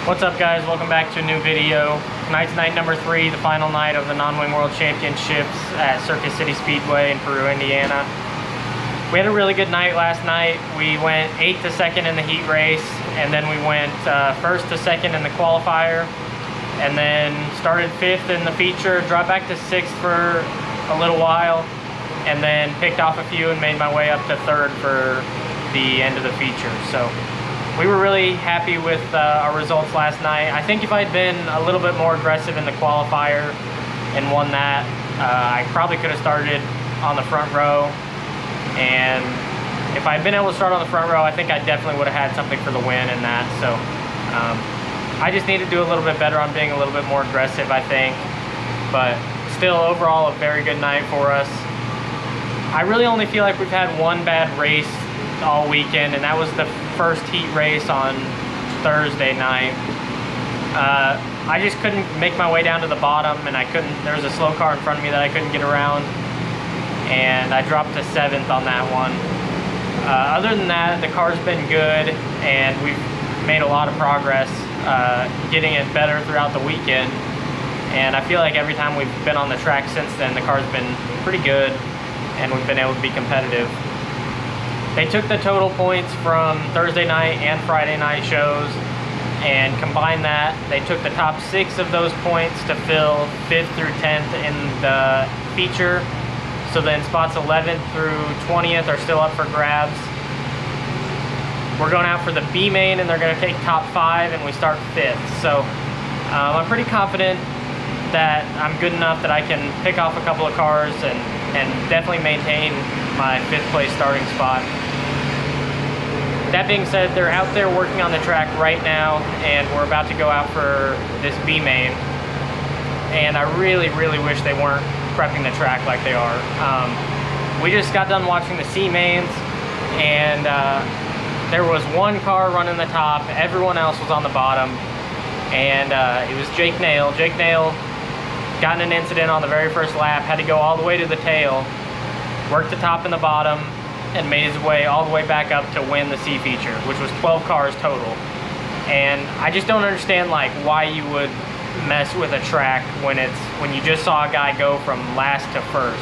What's up, guys? Welcome back to a new video. Tonight's night number 3, the final night of the non-wing world championships at Circus City Speedway in Peru, Indiana. We had a really good night last night. We went 8th to 2nd in the heat race, and then we went 1st to 2nd in the qualifier, and then started 5th in the feature, dropped back to 6th for a little while, and then picked off a few and made my way up to 3rd for the end of the feature. So we were really happy with our results last night. I think if I'd been a little bit more aggressive in the qualifier and won that, I probably could have started on the front row. And if I'd been able to start on the front row, I think I definitely would have had something for the win in that. So I just need to do a little bit better on being a little bit more aggressive, I think. But still, overall, a very good night for us. I really only feel like we've had one bad race all weekend, and that was the first heat race on Thursday night. I just couldn't make my way down to the bottom, and there was a slow car in front of me that I couldn't get around, and I dropped to 7th on that one. Other than that, the car's been good, and we've made a lot of progress getting it better throughout the weekend, and I feel like every time we've been on the track since then, the car's been pretty good, and we've been able to be competitive. They took the total points from Thursday night and Friday night shows and combined that. They took the top 6 of those points to fill 5th through 10th in the feature. So then spots 11th through 20th are still up for grabs. We're going out for the B main, and they're going to take top 5, and we start 5th. So I'm pretty confident that I'm good enough that I can pick off a couple of cars and definitely maintain my 5th place starting spot. That being said, they're out there working on the track right now, and we're about to go out for this B main. And I really, really wish they weren't prepping the track like they are. We just got done watching the C mains, and there was one car running the top, everyone else was on the bottom, and it was Jake Nail. Jake Nail got in an incident on the very first lap, had to go all the way to the tail, worked the top and the bottom, and made his way all the way back up to win the C feature, which was 12 cars total. And I just don't understand like why you would mess with a track when you just saw a guy go from last to first.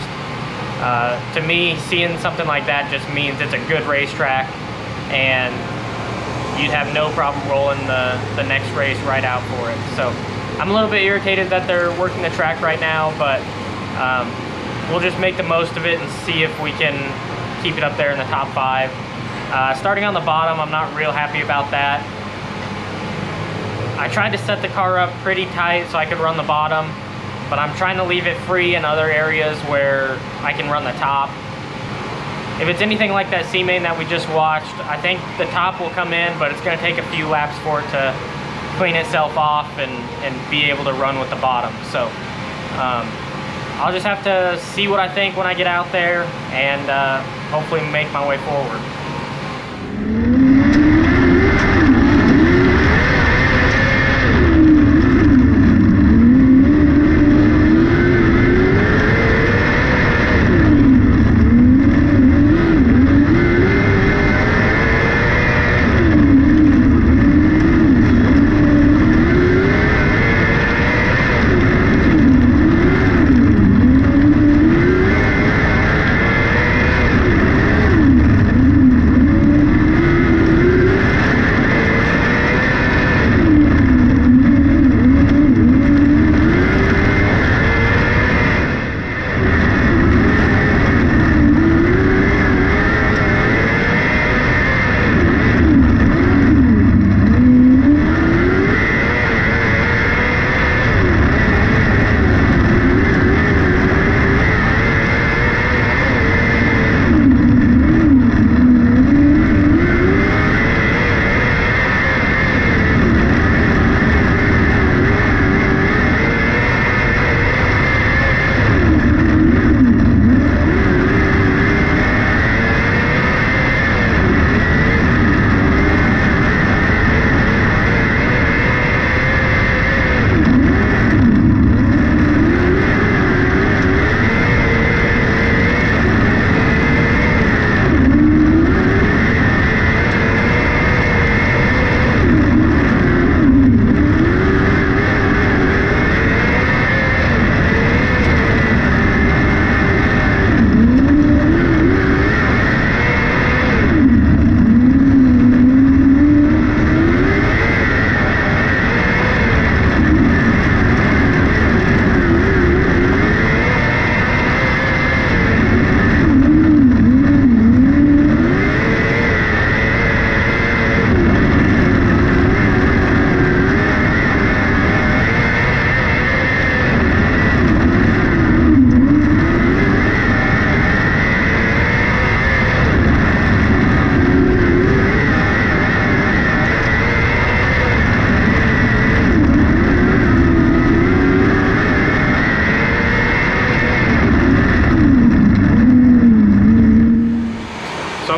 To me, seeing something like that just means it's a good racetrack, and you'd have no problem rolling the next race right out for it. So I'm a little bit irritated that they're working the track right now, but we'll just make the most of it and see if we can keep it up there in the top 5. Starting on the bottom, I'm not real happy about that. I tried to set the car up pretty tight so I could run the bottom, but I'm trying to leave it free in other areas where I can run the top. If it's anything like that C main that we just watched, I think the top will come in, but it's going to take a few laps for it to clean itself off and be able to run with the bottom. So I'll just have to see what I think when I get out there, and hopefully make my way forward.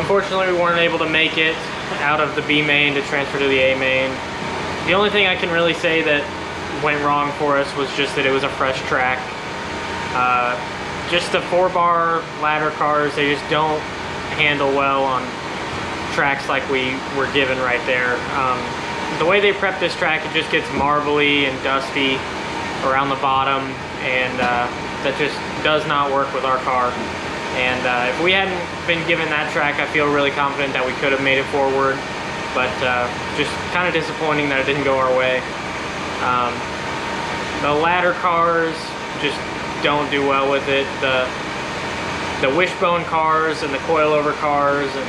Unfortunately, we weren't able to make it out of the B main to transfer to the A main. The only thing I can really say that went wrong for us was just that it was a fresh track. Just the 4-bar ladder cars, they just don't handle well on tracks like we were given right there. The way they prep this track, it just gets marbly and dusty around the bottom, and that just does not work with our car. And if we hadn't been given that track, I feel really confident that we could have made it forward, but just kind of disappointing that it didn't go our way. The ladder cars just don't do well with it. The wishbone cars and the coilover cars and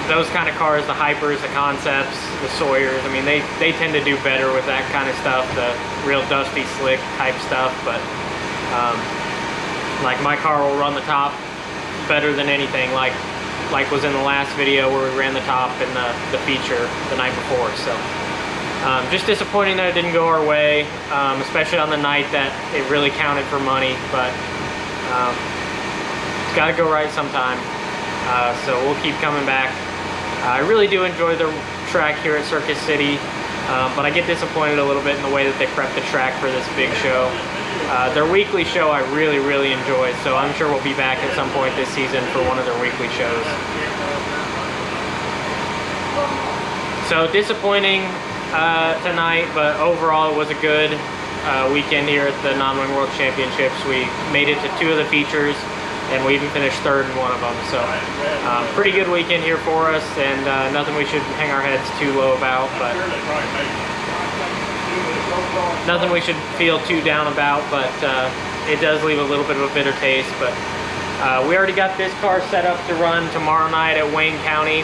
those kind of cars, the Hypers, the Concepts, the Sawyers, I mean, they tend to do better with that kind of stuff, the real dusty, slick type stuff. But like my car will run the top better than anything, like was in the last video where we ran the top in the feature the night before. So just disappointing that it didn't go our way, especially on the night that it really counted for money, but it's got to go right sometime. So we'll keep coming back. I really do enjoy the track here at Circus City, but I get disappointed a little bit in the way that they prep the track for this big show. Their weekly show I really enjoy, so I'm sure we'll be back at some point this season for one of their weekly shows. So disappointing tonight, but overall it was a good weekend here at the Non-Wing World Championships. We made it to 2 of the features, and we even finished 3rd in one of them. So pretty good weekend here for us, and nothing we should hang our heads too low about, but nothing we should feel too down about, but it does leave a little bit of a bitter taste. But we already got this car set up to run tomorrow night at Wayne County.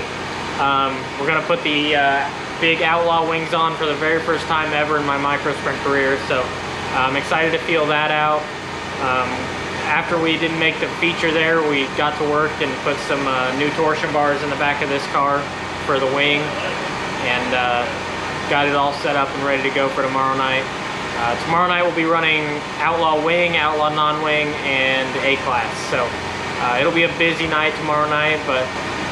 We're gonna put the big Outlaw wings on for the very first time ever in my micro sprint career, so I'm excited to feel that out. After we didn't make the feature there, we got to work and put some new torsion bars in the back of this car for the wing, and got it all set up and ready to go for tomorrow night. Tomorrow night we'll be running Outlaw Wing, Outlaw Non-Wing, and A-Class. So it'll be a busy night tomorrow night, but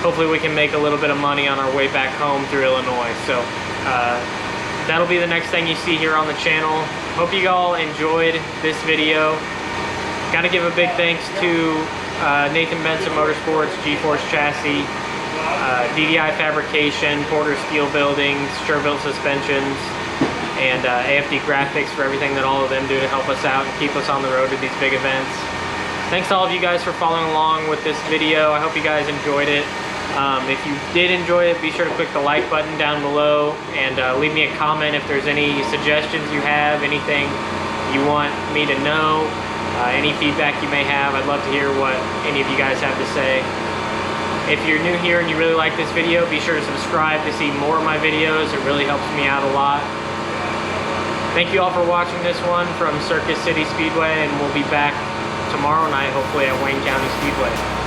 hopefully we can make a little bit of money on our way back home through Illinois. So that'll be the next thing you see here on the channel. Hope you all enjoyed this video. Got to give a big thanks to Nathan Benson Motorsports, G-Force Chassis, DDI Fabrication, Porter Steel Buildings, Sure-Built Suspensions, and AFD Graphics for everything that all of them do to help us out and keep us on the road to these big events. Thanks to all of you guys for following along with this video. I hope you guys enjoyed it. If you did enjoy it, be sure to click the like button down below, and leave me a comment if there's any suggestions you have, anything you want me to know, any feedback you may have. I'd love to hear what any of you guys have to say. If you're new here and you really like this video, be sure to subscribe to see more of my videos. It really helps me out a lot. Thank you all for watching this one from Circus City Speedway, and we'll be back tomorrow night, hopefully at Wayne County Speedway.